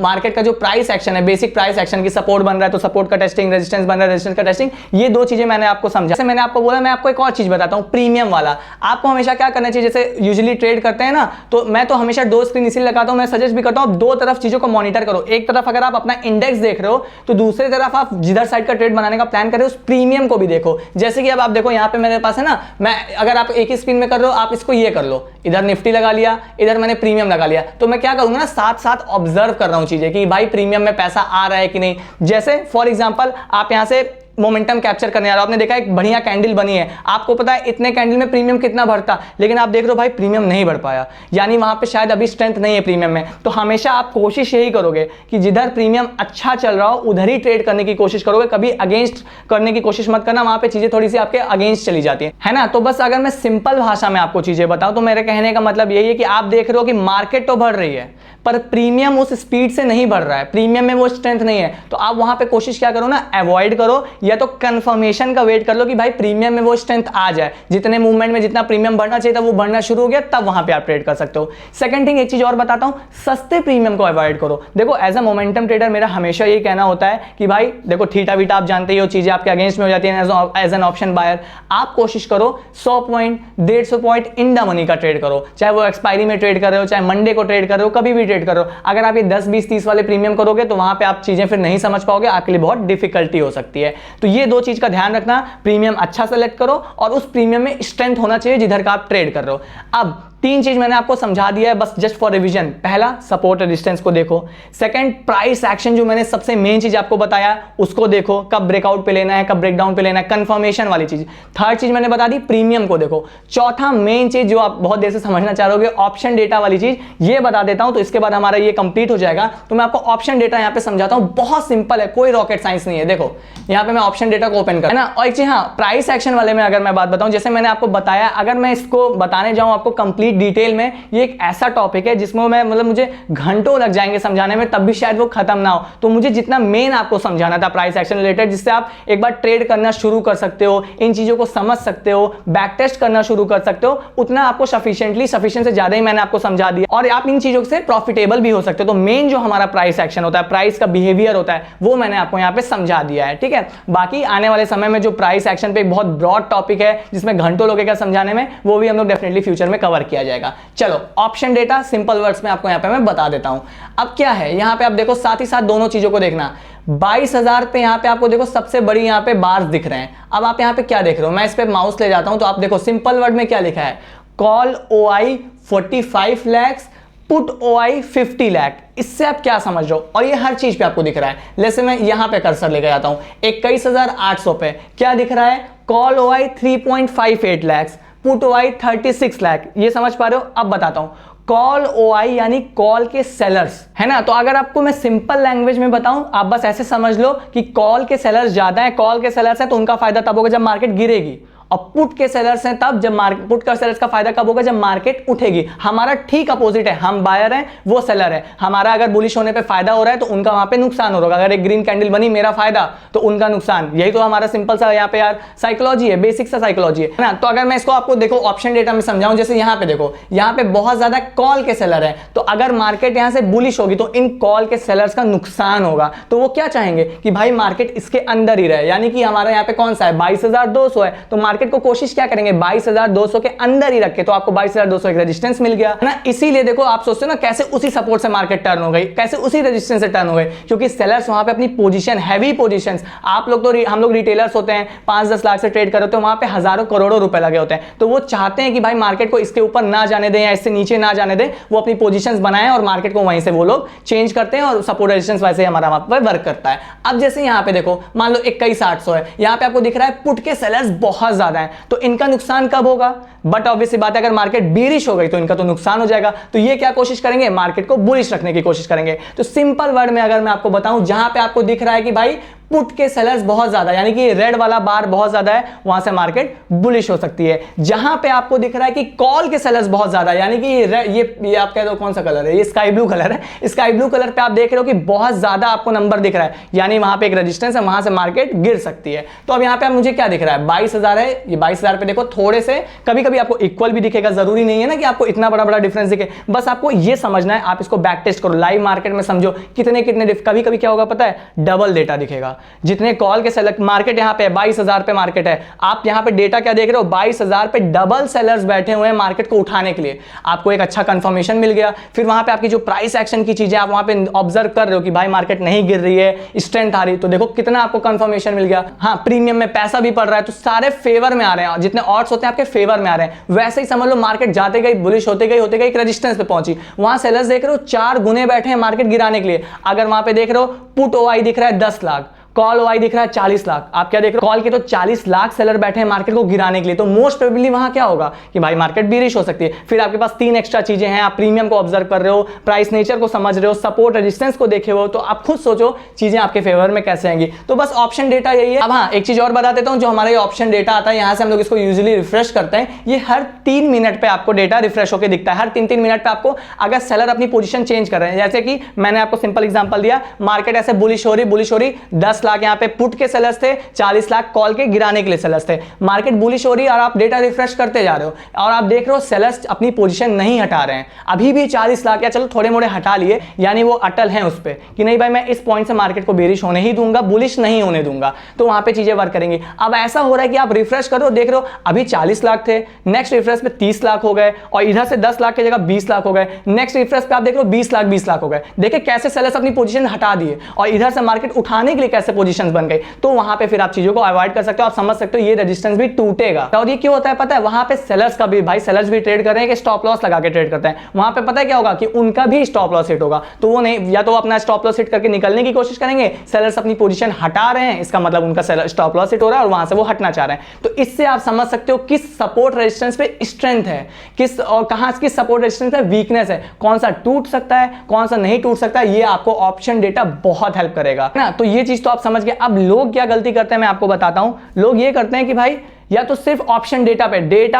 मार्केट का जो प्राइस एक्शन है, बेसिक प्राइस एक्शन की सपोर्ट बन रहा है तो सपोर्ट का टेस्टिंग, रेजिस्टेंस बन रहा है रेजिस्टेंस का टेस्टिंग, ये दो चीजें मैंने आपको समझा। जैसे मैंने आपको बोला, मैं आपको एक और चीज बताता हूं, प्रीमियम वाला आपको हमेशा क्या करना चाहिए, जैसे यूजुअली ट्रेड करते हैं ना, तो मैं तो हमेशा दो स्क्रीन इसीलिए लगाता हूं, मैं सजेस्ट भी करता हूं दो तरफ चीजों को मॉनिटर करो। एक तरफ अगर आप अपना इंडेक्स देख रहे हो तो दूसरी तरफ आप जिधर साइड का ट्रेड बनाने का प्लान कर रहे हो उस प्रीमियम को भी देखो। जैसे कि अब आप देखो यहाँ पे मेरे पास है ना, मैं अगर आप एक ही स्क्रीन में कर रहे हो आप इसको ये कर लो, इधर निफ्टी लगा लिया, इधर मैंने प्रीमियम लगा लिया, तो मैं क्या करूंगा ना साथ साथ ऑब्जर्व कर रहा हूं चीजें कि भाई प्रीमियम में पैसा आ रहा है कि नहीं। जैसे फॉर एग्जांपल आप यहां से मोमेंटम कैप्चर करने आ रहा हो, आपने देखा एक बढ़िया कैंडल बनी है, आपको पता है इतने कैंडल में प्रीमियम कितना बढ़ता, लेकिन आप देख रहे हो भाई प्रीमियम नहीं बढ़ पाया, यानी वहां पे शायद अभी स्ट्रेंथ नहीं है प्रीमियम में। तो हमेशा आप कोशिश यही करोगे कि जिधर प्रीमियम अच्छा चल रहा हो उधर ही ट्रेड करने की कोशिश करोगे, कभी अगेंस्ट करने की कोशिश मत करना, वहां पे चीजें थोड़ी सी आपके अगेंस्ट चली जाती है ना। तो बस अगर मैं सिंपल भाषा में आपको चीजें बताऊं तो मेरे कहने का मतलब यही है कि आप देख रहे हो कि मार्केट तो बढ़ रही है पर प्रीमियम उस स्पीड से नहीं बढ़ रहा है, प्रीमियम में वो स्ट्रेंथ नहीं है, तो आप वहां पे कोशिश क्या करो ना, अवॉइड करो या तो कंफर्मेशन का वेट कर लो कि भाई प्रीमियम में वो स्ट्रेंथ आ जाए, जितने मूवमेंट में जितना प्रीमियम बढ़ना चाहिए था वो बढ़ना शुरू हो गया, तब वहां पे आप ट्रेड कर सकते हो। सेकंड थिंग, एक चीज और बताता हूं, सस्ते प्रीमियम को अवॉइड करो। देखो एज अ मोमेंटम ट्रेडर मेरा हमेशा यही कहना होता है कि भाई देखो थीटा वीटा आप जानते ही हो, चीजें आपके अगेंस्ट में हो जाती है एज एन ऑप्शन बायर, आप कोशिश करो 100 point 150 point in the money का ट्रेड करो, चाहे वो एक्सपायरी में ट्रेड कर रहे हो, चाहे मंडे को ट्रेड कर रहे हो, कभी भी ट्रेड करो। अगर आप ये 10 20 30 वाले प्रीमियम करोगे तो वहां पे आप चीजें फिर नहीं समझ पाओगे, आपके लिए बहुत डिफिकल्टी हो सकती है। तो ये दो चीज का ध्यान रखना, प्रीमियम अच्छा सेलेक्ट करो और उस प्रीमियम में स्ट्रेंथ होना चाहिए जिधर का आप ट्रेड कर रहे हो। अब तीन चीज मैंने आपको समझा दिया है बस जस्ट फॉर रिवीजन। पहला सपोर्ट रेजिस्टेंस को देखो, सेकंड प्राइस एक्शन जो मैंने सबसे मेन चीज आपको बताया उसको देखो, कब ब्रेकआउट पे लेना है कब ब्रेकडाउन पे लेना है, कंफर्मेशन वाली चीज। थर्ड चीज मैंने बता दी प्रीमियम को देखो। चौथा मेन चीज जो आप बहुत देर से समझना चाह रहे हो ऑप्शन डेटा वाली चीज, ये बता देता हूं तो इसके बाद हमारा ये कंप्लीट हो जाएगा। तो मैं आपको ऑप्शन डेटा यहां पे समझाता हूं, बहुत सिंपल है, कोई रॉकेट साइंस नहीं है। देखो यहां पे मैं ऑप्शन डेटा को ओपन कर, है ना। और एक चीज हाँ, प्राइस एक्शन वाले में अगर मैं बात बताऊं, जैसे मैंने आपको बताया, अगर मैं इसको बताने जाऊं आपको कंप्लीट डिटेल में, ये एक ऐसा टॉपिक है जिसमें मैं मतलब मुझे घंटों लग जाएंगे समझाने में, तब भी शायद वो खत्म ना हो। तो मुझे जितना मेन आपको समझाना था प्राइस एक्शन रिलेटेड, जिससे आप एक बार ट्रेड करना शुरू कर सकते हो, इन चीजों को समझ सकते हो, बैक टेस्ट करना शुरू कर सकते हो, उतना आपको सफिशिएंट से ज्यादा ही मैंने आपको समझा दिया और आप इन चीजों से प्रॉफिटेबल भी हो सकते हो। तो मेन जो हमारा प्राइस एक्शन होता है, प्राइस का बिहेवियर होता है, वो मैंने आपको यहाँ पे समझा दिया है, ठीक है। बाकी आने वाले समय में जो प्राइस एक्शन पे एक बहुत ब्रॉड टॉपिक है जिसमें घंटों लगेगा समझाने में, वो भी हम लोग डेफिनेटली फ्यूचर में कवर किया किया जाएगा। चलो ऑप्शन डेटा सिंपल वर्ड्स में आपको यहाँ पे मैं बता देता हूं। अब क्या है यहाँ पे आप देखो, साथ ही साथ दोनों चीजों को देखना। 22,000 पे यहाँ पे आपको देखो सबसे बड़ी यहाँ पे बार्स दिख रहे हैं। अब आप यहाँ पे क्या देख रहे हो, मैं इस पे माउस ले जाता हूं तो आप देखो सिंपल वर्ड में क्या लिखा है, call OI 45 lakhs, put OI 50 lakh. इससे आप क्या समझ रहे हो, और ये हर चीज पे आपको दिख रहा है। जैसे मैं यहां पे कर्सर लेके जाता हूं 21,800 पे क्या दिख रहा है, call OI 3.58 lakhs, put OI 36 lakh. ये समझ पा रहे हो। अब बताता हूं, कॉल OI यानी कॉल के सेलर्स है ना। तो अगर आपको मैं सिंपल लैंग्वेज में बताऊं, आप बस ऐसे समझ लो कि कॉल के सेलर्स ज्यादा है, कॉल के सेलर्स है तो उनका फायदा तब होगा जब मार्केट गिरेगी, और पुट के सेलर्स हैं तब जब मार्केट, पुट का सेलर्स का फायदा कब होगा, जब मार्केट उठेगी। हमारा ठीक अपोजिट है, हम बायर हैं वो सेलर है। हमारा अगर बुलिश होने पे फायदा हो रहा है तो उनका वहां पे नुकसान हो रहा है। अगर एक ग्रीन कैंडल बनी मेरा फायदा तो उनका नुकसान। यही तो हमारा सिंपल सा यहाँ पे यार साइकोलॉजी है, बेसिक सा साइकोलॉजी है ना। तो अगर मैं इसको आपको देखो ऑप्शन डेटा में समझाऊं, जैसे यहाँ पे देखो, यहाँ पे बहुत ज्यादा कॉल के सेलर है, तो अगर मार्केट यहां से बुलिश होगी तो इन कॉल के सेलर्स का नुकसान होगा। तो वो क्या चाहेंगे कि भाई मार्केट इसके अंदर ही रहे, यानी कि हमारा यहाँ पे कौन सा है 22,200 है, तो मार्केट को कोशिश क्या 22,200 के अंदर ही रखे, तो आपको 22,200 एक रेजिस्टेंस मिल गया ना। इसीलिए देखो आप सोचते हो ना कैसे उसी सपोर्ट से मार्केट टर्न हो गई, कैसे उसी रेजिस्टेंस से टर्न हो गई, क्योंकि सेलर्स वहां पे अपनी पोजीशन, हैवी पोजीशंस, आप लोग तो हम लोग रिटेलर्स होते हैं 5-10 लाख से ट्रेड कर रहे हो, तो वहां पे हजारों करोड़ों रुपए लगे होते हैं। तो वो चाहते हैं कि भाई मार्केट को इसके ऊपर ना जाने दें या इससे नीचे ना जाने दें, वो अपनी पोजीशंस बनाएं और मार्केट को वहीं से वो लोग चेंज करते हैं, और सपोर्ट रेजिस्टेंस वैसे हमारा वहां पर वर्क करता है। अब जैसे यहां पे देखो, मान लो 21,800 है, यहां पे आपको दिख रहा है पुट के सेलर्स बहुत ज्यादा है, तो इनका नुकसान कब होगा, बट ऑब्वियसली बात है अगर मार्केट बेरिश हो गई तो इनका तो नुकसान हो जाएगा। तो ये क्या कोशिश करेंगे, मार्केट को बुलिश रखने की कोशिश करेंगे। तो सिंपल वर्ड में अगर मैं आपको बताऊं, जहां पे आपको दिख रहा है कि भाई पुट के सेलर्स बहुत ज्यादा, यानी कि रेड वाला बार बहुत ज्यादा है, वहां से मार्केट बुलिश हो सकती है। जहां पे आपको दिख रहा है कि कॉल के सेलर्स बहुत ज्यादा, यानी कि ये आप कह दो कौन सा कलर है, ये स्काई ब्लू कलर है, स्काई ब्लू कलर पे आप देख रहे हो कि बहुत ज्यादा आपको नंबर दिख रहा है, यानी वहां पे एक रेजिस्टेंस है, वहां से मार्केट गिर सकती है। तो अब यहां पे मुझे क्या दिख रहा है, 22,000 है, ये 22,000 पे देखो थोड़े से कभी कभी आपको इक्वल भी दिखेगा, जरूरी नहीं है ना कि आपको इतना बड़ा बड़ा डिफरेंस दिखे, बस आपको ये समझना है। आप इसको बैक टेस्ट करो, लाइव मार्केट में समझो कितने कभी कभी क्या होगा पता है, डबल डेटा दिखेगा। जितने कॉल के सेलर, मार्केट यहां पे 22,000 पे मार्केट है, आप यहां पे डेटा क्या देख रहे हो, 22,000 पे डबल सेलर्स बैठे हुए हैं मार्केट को उठाने के लिए। आपको एक अच्छा कंफर्मेशन मिल गया। फिर वहां पे आपकी जो प्राइस एक्शन की चीजें आप वहां पे ऑब्जर्व कर रहे हो कि भाई मार्केट नहीं गिर रही है, स्ट्रेंथ आ रही है, तो देखो कितना आपको कंफर्मेशन मिल गया। हाँ, प्रीमियम में पैसा भी पड़ रहा है, तो सारे फेवर में आ रहे हैं, जितने ऑड्स होते हैं आपके फेवर में आ रहे हैं। वैसे ही समझ लो मार्केट जाते गई बुलिश होते गई एक रेजिस्टेंस पे पहुंची, वहां सेलर्स देख रहे हो 4 गुने बैठे हैं मार्केट गिराने के लिए। अगर वहां पे देख रहे हो पुट OI दिख रहा है 10 लाख, कॉल OI दिख रहा है 40 लाख, आप क्या देख रहे हो, कॉल के तो 40 लाख सेलर बैठे हैं मार्केट को गिराने के लिए। तो मोस्ट प्रोबेबली वहां क्या होगा कि भाई मार्केट बेरिश हो सकती है। फिर आपके पास 3 एक्स्ट्रा चीजें हैं, आप प्रीमियम को ऑब्जर्व कर रहे हो, प्राइस नेचर को समझ रहे हो, सपोर्ट रेजिस्टेंस को देखे हो, तो आप खुद सोचो चीजें आपके फेवर में कैसे आएंगी। तो बस ऑप्शन डेटा यही है। अब हाँ, एक चीज और बता देता हूं, जो हमारा ये ऑप्शन डेटा आता है, यहां से हम लोग इसको यूजुअली रिफ्रेश करते हैं, ये हर 3 मिनट पे आपको डेटा रिफ्रेश होकर दिखता है। हर 3-3 मिनट पे आपको अगर सेलर अपनी पोजीशन चेंज कर रहे हैं, जैसे कि मैंने आपको सिंपल एग्जांपल दिया, मार्केट ऐसे बुलिश हो रही 10 लाख यहां पे पुट के सेलर्स थे, 40 लाख कॉल के गिराने के लिए सेलर्स थे। मार्केट बुलिश हो रही है और आप डेटा रिफ्रेश करते जा रहे हो और आप देख रहे हो सेलर्स अपनी पोजीशन नहीं हटा रहे हैं, अभी भी 40 लाख या चलो थोड़े मोड़े हटा लिए, यानी वो अटल हैं उस पे कि नहीं भाई मैं इस पॉइंट से मार्केट को बेरिश होने ही दूंगा, बुलिश नहीं होने दूंगा, तो वहां पे चीजें वर्क करेंगी। अब ऐसा हो रहा है कि आप रिफ्रेश करो, देख रहे हो अभी 40 लाख थे, नेक्स्ट रिफ्रेश पे 30 लाख हो गए, और इधर से 10 लाख की जगह 20 लाख हो गए, नेक्स्ट रिफ्रेश पे आप देख रहे हो 20 लाख हो गए। देखिए कैसे सेलर्स अपनी पोजीशन हटा दिए और इधर से मार्केट उठाने के लिए कैसे पोजीशंस बन गई। तो वहां पे फिर आप चीजों को अवॉइड कर सकते हो, आप समझ सकते हो ये रेजिस्टेंस भी टूटेगा। और ये क्यों होता है पता है, वहां पे सेलर्स का भी, भाई सेलर्स भी ट्रेड कर रहे हैं कि स्टॉप लॉस लगा के ट्रेड करते हैं, वहां पे पता है क्या होगा कि उनका भी स्टॉप लॉस हिट होगा, तो वो नहीं, या तो अपना स्टॉप लॉस हिट करके निकलने की कोशिश करेंगे, सेलर्स अपनी पोजीशन हटा रहे हैं, इसका मतलब उनका स्टॉप लॉस हिट हो रहा है और वहां से वो हटना चाह रहे हैं। तो इससे आप समझ सकते हो किस सपोर्ट रेजिस्टेंस पे स्ट्रेंथ है, किस और कहां किस सपोर्ट रेजिस्टेंस पे वीकनेस है, कौन सा टूट सकता है कौन सा नहीं टूट सकता है, ये आपको ऑप्शन डेटा बहुत हेल्प करेगा ना। तो ये चीज तो आप समझ गए। अब लोग क्या गलती करते हैं मैं आपको बताता हूं, लोग ये करते हैं कि भाई या तो सिर्फ ऑप्शन डेटा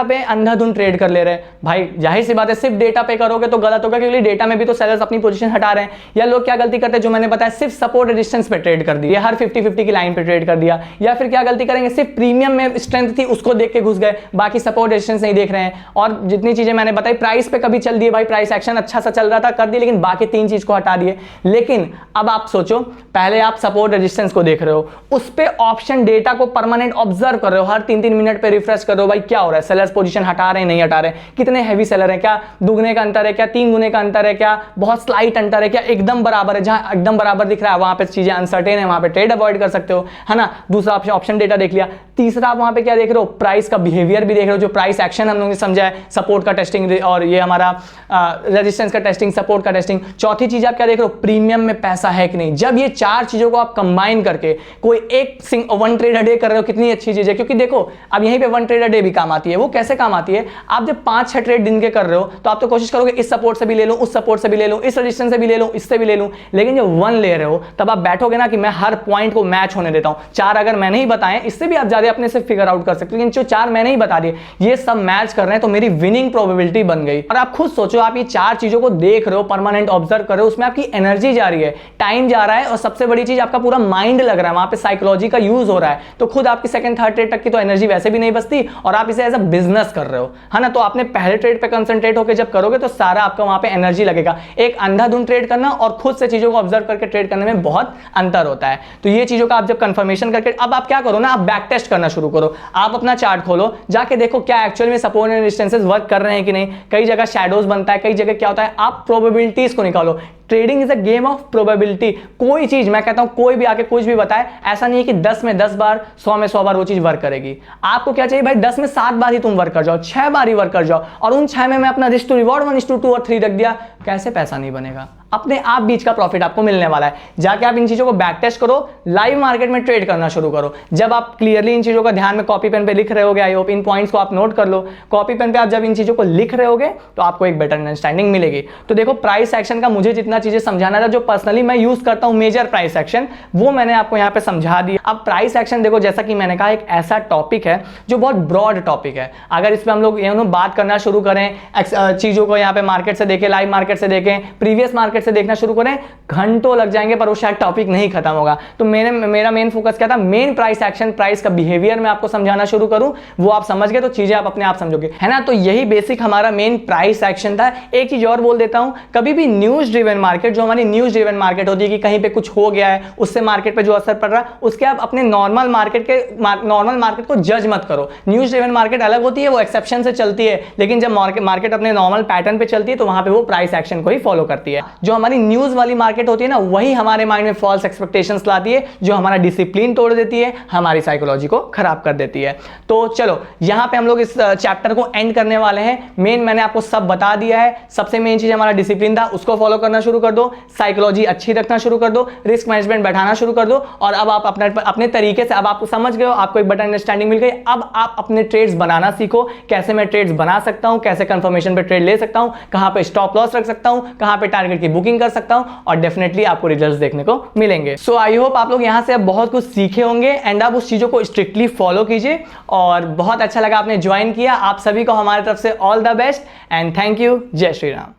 पे अंधाधुंध ट्रेड कर ले रहे हैं। भाई जाहिर सी बात है सिर्फ डेटा पे करोगे तो गलत होगा, क्योंकि डेटा में भी तो सेलर्स अपनी पोजीशन हटा रहे हैं। या लोग क्या गलती करते हैं जो मैंने बताया, सिर्फ सपोर्ट रेजिस्टेंस पे ट्रेड कर दिया, हर 50-50 की लाइन पे ट्रेड कर दिया। या फिर क्या गलती करेंगे, सिर्फ प्रीमियम में स्ट्रेंथ थी उसको देख के घुस गए, बाकी सपोर्ट रेजिस्टेंस नहीं देख रहे हैं। और जितनी चीजें मैंने बताई, प्राइस पे कभी चल दिए, भाई प्राइस एक्शन अच्छा सा चल रहा था कर दिए, लेकिन बाकी 3 चीज को हटा दिए। लेकिन अब आप सोचो, पहले आप सपोर्ट रेजिस्टेंस को देख रहे हो, उस पे ऑप्शन डेटा को परमानेंट ऑब्जर्व कर रहे हो, हर 3-3 मिनट पे रिफ्रेश करो भाई क्या हो रहा है, सेलर्स पोजीशन हटा रहे हैं नहीं हटा रहे, कितने हैवी सेलर है, क्या दुगने का अंतर है, क्या 3 गुने का अंतर है, क्या बहुत स्लाइट अंतर है, क्या एकदम बराबर है, जहां एकदम बराबर दिख रहा है वहां पे चीजें अनसर्टेन है, वहां पे ट्रेड अवॉइड कर सकते हो, है ना। दूसरा ऑप्शन डेटा देख लिया। तीसरा आप वहां पे क्या देख रहे हो, प्राइस का बिहेवियर भी देख रहे हो, जो प्राइस एक्शन हम लोगों ने समझा है, सपोर्ट का टेस्टिंग और ये हमारा रेजिस्टेंस का टेस्टिंग, सपोर्ट का टेस्टिंग। चौथी चीज आप क्या देख रहे हो, प्रीमियम में पैसा है कि नहीं। जब ये 4 चीजों को आप कंबाइन करके कोई एक 1 ट्रेड अ डे कर रहे हो, कितनी अच्छी चीज है। क्योंकि देखो अब यहीं पे 1 ट्रेड अ डे भी काम आती है। वो कैसे काम आती है, आप जब 5-6 ट्रेड दिन के कर रहे हो तो आप तो कोशिश करोगे इस सपोर्ट से भी ले लो, उस सपोर्ट से भी ले लो, इस रेजिस्टेंस से भी ले लो, इससे भी ले लूं। लेकिन जब 1 ले रहे हो तब आप बैठोगे ना कि मैं हर पॉइंट को मैच होने देता हूं। 4 अगर मैंने ही बताएं, इससे भी आप ज्यादा अपने से फिगर आउट कर सकते हो, लेकिन जो 4 मैंने ही बता दिए ये सब मैच कर रहे हैं तो मेरी विनिंग प्रोबेबिलिटी बन गई। और आप खुद सोचो, आप ये 4 चीजों को देख रहे हो, परमानेंट ऑब्जर्व कर रहे हो, उसमें आपकी एनर्जी जा रही है, टाइम जा रहा है, और सबसे बड़ी चीज आपका पूरा माइंड लग रहा है, वहां पे साइकोलॉजी का यूज हो रहा है। तो खुद आपकी सेकंड थर्ड ट्रेड तक की तो एनर्जी वैसे भी नहीं बचती, और आप इसे एज अ बिजनेस कर रहे हो, है ना। तो आपने पहले ट्रेड पे कंसंट्रेट होकर जब करोगे तो सारा आपका वहां पे एनर्जी लगेगा। एक अंधाधुंध ट्रेड करना और खुद से चीजों को ऑब्जर्व करके ट्रेड करने में बहुत अंतर होता है। तो ये चीजों का आप जब कंफर्मेशन करके, अब आप क्या करो ना, आप बैक टेस्ट करना शुरू करो। आप अपना चार्ट खोलो, जाके देखो क्या एक्चुअल में सपोर्ट एंड रेजिस्टेंसेस वर्क कर रहे हैं कि नहीं। कई जगह शैडोज बनता है, कई जगह क्या होता है, आप प्रोबेबिलिटीज को निकालो। Trading is a game of probability. कोई चीज, मैं कहता हूं कोई भी आके कुछ भी बताए, ऐसा नहीं है कि 10 में 10 बार, 100 में 100 बार वो चीज वर्क करेगी। आपको क्या चाहिए भाई, 10 में 7 बार ही तुम वर्क कर जाओ, 6 बार ही वर्क कर जाओ, और उन 6 में मैं अपना रिस्क टू रिवॉर्ड 1:2 और 3 रख दिया, कैसे पैसा नहीं बनेगा। अपने आप बीच का प्रॉफिट आपको मिलने वाला है। जाके आप इन चीजों को बैक टेस्ट करो, लाइव मार्केट में ट्रेड करना शुरू करो। जब आप क्लियरली इन चीजों का ध्यान में कॉपी पेन पे लिख रहे होगे, आई होप इन पॉइंट्स को आप नोट कर लो। कॉपी पेन पे आप जब इन चीजों को लिख रहे होगे तो आपको एक बेटर अंडरस्टैंडिंग मिलेगी। तो देखो, प्राइस एक्शन का मुझे जितना चीजें समझाना था, जो पर्सनली मैं यूज करता हूं मेजर प्राइस एक्शन, वो मैंने आपको यहां पे समझा दिया। अब प्राइस एक्शन देखो, जैसा कि मैंने कहा, एक ऐसा टॉपिक है जो बहुत ब्रॉड टॉपिक है। अगर इस पर हम लोग बात करना शुरू करें, चीजों को यहाँ पे मार्केट से देखें, लाइव मार्केट से देखें, प्रीवियस मार्केट से देखना शुरू करें, घंटों लग जाएंगे, पर वो शायद टॉपिक नहीं खत्म होगा। तो मेरा मेन फोकस क्या था, मेन प्राइस एक्शन, प्राइस का बिहेवियर मैं आपको समझाना शुरू करूं, वो आप समझ गए तो चीजें आप अपने आप समझोगे, है ना। तो यही बेसिक हमारा मेन प्राइस एक्शन था। एक चीज और बोल देता हूं, कभी भी न्यूज ड्रिवन मार्केट, जो हमारी न्यूज ड्रिवन मार्केट होती है कि कहीं पे कुछ हो गया है, उससे मार्केट पे जो असर पड़ रहा है, उसके आप अपने नॉर्मल मार्केट को जज मत करो। न्यूज ड्रिवन मार्केट अलग होती है, वो एक्सेप्शन से चलती है, लेकिन जब मार्केट अपने नॉर्मल पैटर्न पे चलती है तो वहां पे वो प्राइस एक्शन को ही फॉलो करती है। जो हमारी न्यूज वाली मार्केट होती है ना, वही हमारे माइंड में फॉल्स एक्सपेक्टेशंस लाती है, जो हमारा डिसिप्लिन तोड़ देती है, हमारी साइकोलॉजी को खराब कर देती है। तो चलो, यहां पे हम लोग इस चैप्टर को एंड करने वाले हैं। मेन मैंने आपको सब बता दिया है। सबसे मेन चीज हमारा डिसिप्लिन था, उसको फॉलो करना शुरू कर दो, साइकोलॉजी अच्छी रखना शुरू कर दो, रिस्क मैनेजमेंट बैठाना शुरू कर दो, और अब आप अपने तरीके से, अब आप समझ गए हो, आपको एक बेटर अंडरस्टैंडिंग मिल गई। अब आप अपने ट्रेड्स बनाना सीखो, कैसे मैं ट्रेड्स बना सकता हूं, कैसे कंफर्मेशन पे ट्रेड ले सकता हूं, कहां पे स्टॉप लॉस रख सकता हूं, कहां पे टारगेट की बुकिंग कर सकता हूं, और डेफिनेटली आपको रिजल्ट्स देखने को मिलेंगे। सो आई होप आप लोग यहां से अब बहुत कुछ सीखे होंगे, एंड आप उस चीजों को स्ट्रिक्टली फॉलो कीजिए। और बहुत अच्छा लगा आपने ज्वाइन किया। आप सभी को हमारी तरफ से all the best and thank you. जय श्री राम।